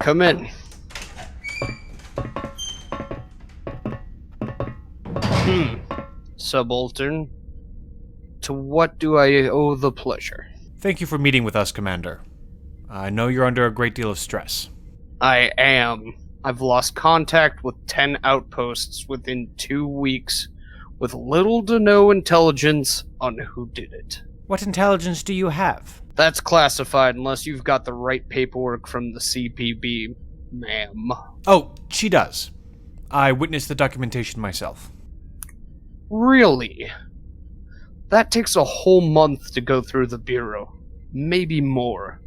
Come in. Subaltern. To what do I owe the pleasure? Thank you for meeting with us, Commander. I know you're under a great deal of stress. I am. I've lost contact with 10 outposts within 2 weeks, with little to no intelligence on who did it. What intelligence do you have? That's classified unless you've got the right paperwork from the CPB, ma'am. Oh, she does. I witnessed the documentation myself. Really? That takes a whole month to go through the Bureau. Maybe more.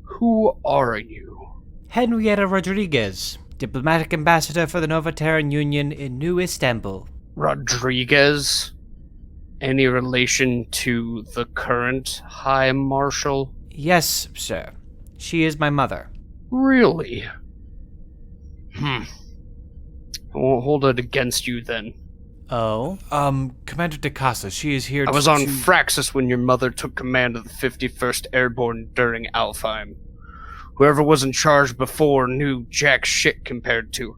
Who are you? Henrietta Rodriguez, diplomatic ambassador for the Novaterran Union in New Istanbul. Rodriguez? Any relation to the current High Marshal? Yes, sir. She is my mother. Really? I won't hold it against you then. Oh? Commander de Casa, she is here I was on Fraxis when your mother took command of the 51st Airborne during Alfheim. Whoever was in charge before knew jack shit compared to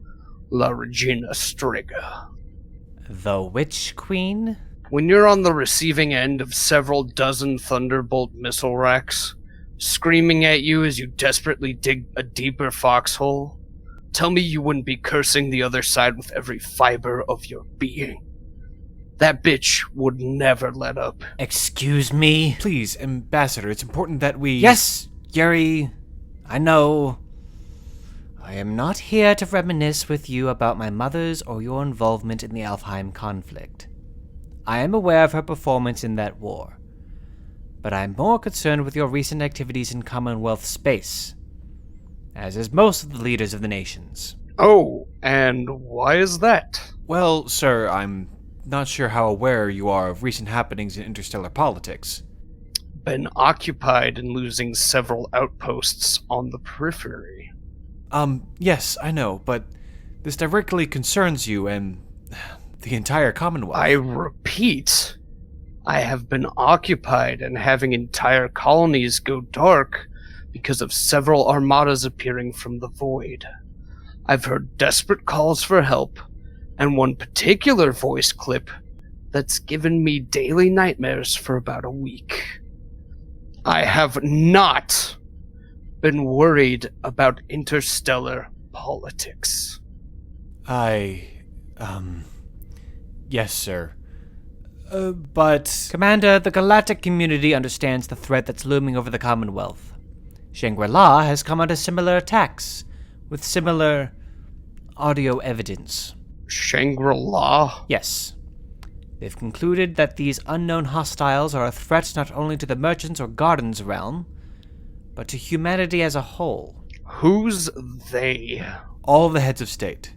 La Regina Strega. The Witch Queen? When you're on the receiving end of several dozen Thunderbolt missile racks, screaming at you as you desperately dig a deeper foxhole, tell me you wouldn't be cursing the other side with every fiber of your being. That bitch would never let up. Excuse me? Please, Ambassador, it's important that we... Yes, Yuri. I know. I am not here to reminisce with you about my mother's or your involvement in the Alfheim conflict. I am aware of her performance in that war, but I am more concerned with your recent activities in Commonwealth space, as is most of the leaders of the nations. Oh, and why is that? Well, sir, I'm not sure how aware you are of recent happenings in interstellar politics. Been occupied in losing several outposts on the periphery. Yes, I know, but this directly concerns you and the entire Commonwealth. I repeat, I have been occupied and having entire colonies go dark because of several armadas appearing from the void. I've heard desperate calls for help, and one particular voice clip that's given me daily nightmares for about a week. I have not been worried about interstellar politics. Yes, sir. But... Commander, the galactic community understands the threat that's looming over the Commonwealth. Shangri-La has come under similar attacks, with similar audio evidence. Shangri-La? Yes. They've concluded that these unknown hostiles are a threat not only to the merchants or gardens realm, but to humanity as a whole. Who's they? All of the heads of state.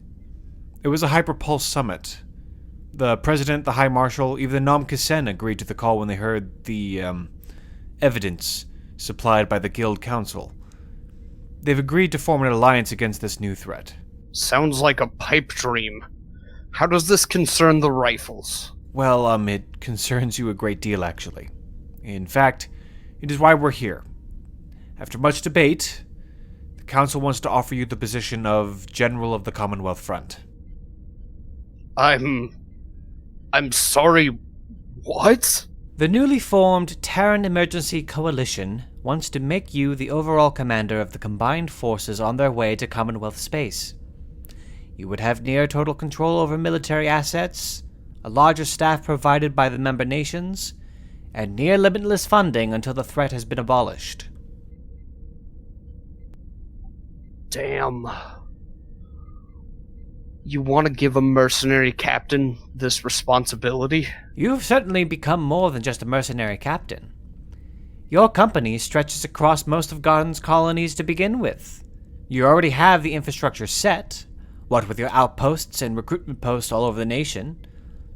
It was a hyperpulse summit. The President, the High Marshal, even the Nom Kisen agreed to the call when they heard the, evidence supplied by the Guild Council. They've agreed to form an alliance against this new threat. Sounds like a pipe dream. How does this concern the rifles? Well, it concerns you a great deal, actually. In fact, it is why we're here. After much debate, the Council wants to offer you the position of General of the Commonwealth Front. I'm sorry, what? The newly formed Terran Emergency Coalition wants to make you the overall commander of the combined forces on their way to Commonwealth space. You would have near total control over military assets, a larger staff provided by the member nations, and near limitless funding until the threat has been abolished. Damn. You want to give a mercenary captain this responsibility? You've certainly become more than just a mercenary captain. Your company stretches across most of Garden's colonies to begin with. You already have the infrastructure set, what with your outposts and recruitment posts all over the nation,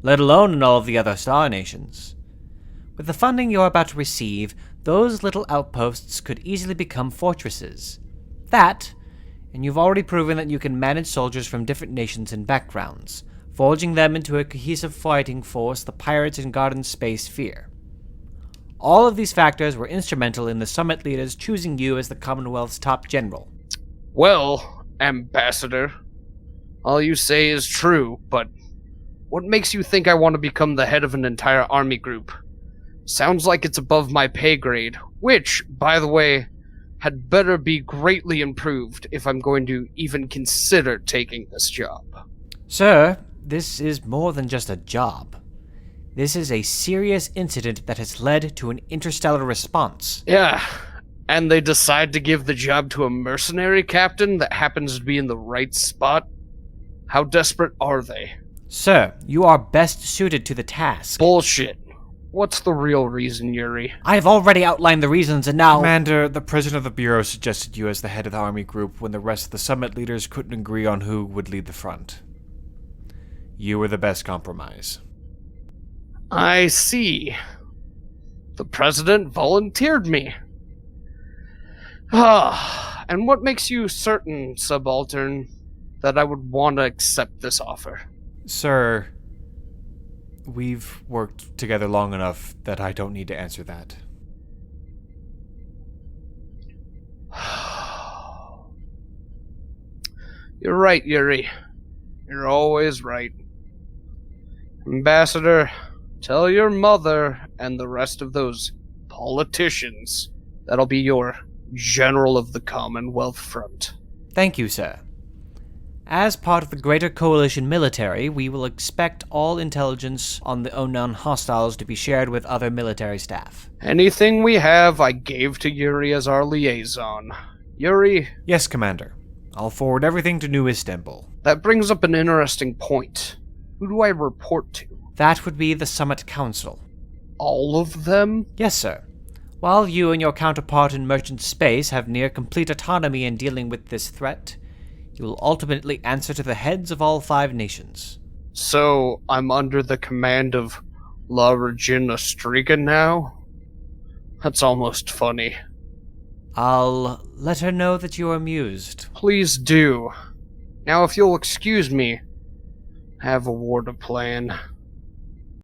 let alone in all of the other star nations. With the funding you're about to receive, those little outposts could easily become fortresses. That, and you've already proven that you can manage soldiers from different nations and backgrounds, forging them into a cohesive fighting force the pirates in Garden space fear. All of these factors were instrumental in the summit leaders choosing you as the Commonwealth's top general. Well, Ambassador, all you say is true, but what makes you think I want to become the head of an entire army group? Sounds like it's above my pay grade, which, by the way, had better be greatly improved if I'm going to even consider taking this job. Sir, this is more than just a job. This is a serious incident that has led to an interstellar response. Yeah, and they decide to give the job to a mercenary captain that happens to be in the right spot? How desperate are they? Sir, you are best suited to the task. Bullshit. What's the real reason, Yuri? I have already outlined the reasons, and now... Commander, the president of the Bureau suggested you as the head of the army group when the rest of the summit leaders couldn't agree on who would lead the front. You were the best compromise. I see. The president volunteered me. And what makes you certain, Subaltern, that I would want to accept this offer? Sir, we've worked together long enough that I don't need to answer that. You're right, Yuri. You're always right. Ambassador, tell your mother and the rest of those politicians that'll be your General of the Commonwealth Front. Thank you, sir. As part of the greater coalition military, we will expect all intelligence on the unknown hostiles to be shared with other military staff. Anything we have, I gave to Yuri as our liaison. Yuri? Yes, Commander. I'll forward everything to New Istanbul. That brings up an interesting point. Who do I report to? That would be the Summit Council. All of them? Yes, sir. While you and your counterpart in merchant space have near complete autonomy in dealing with this threat, you will ultimately answer to the heads of all 5 nations. So, I'm under the command of La Regina Striga now? That's almost funny. I'll let her know that you are amused. Please do. Now, if you'll excuse me, I have a war to plan.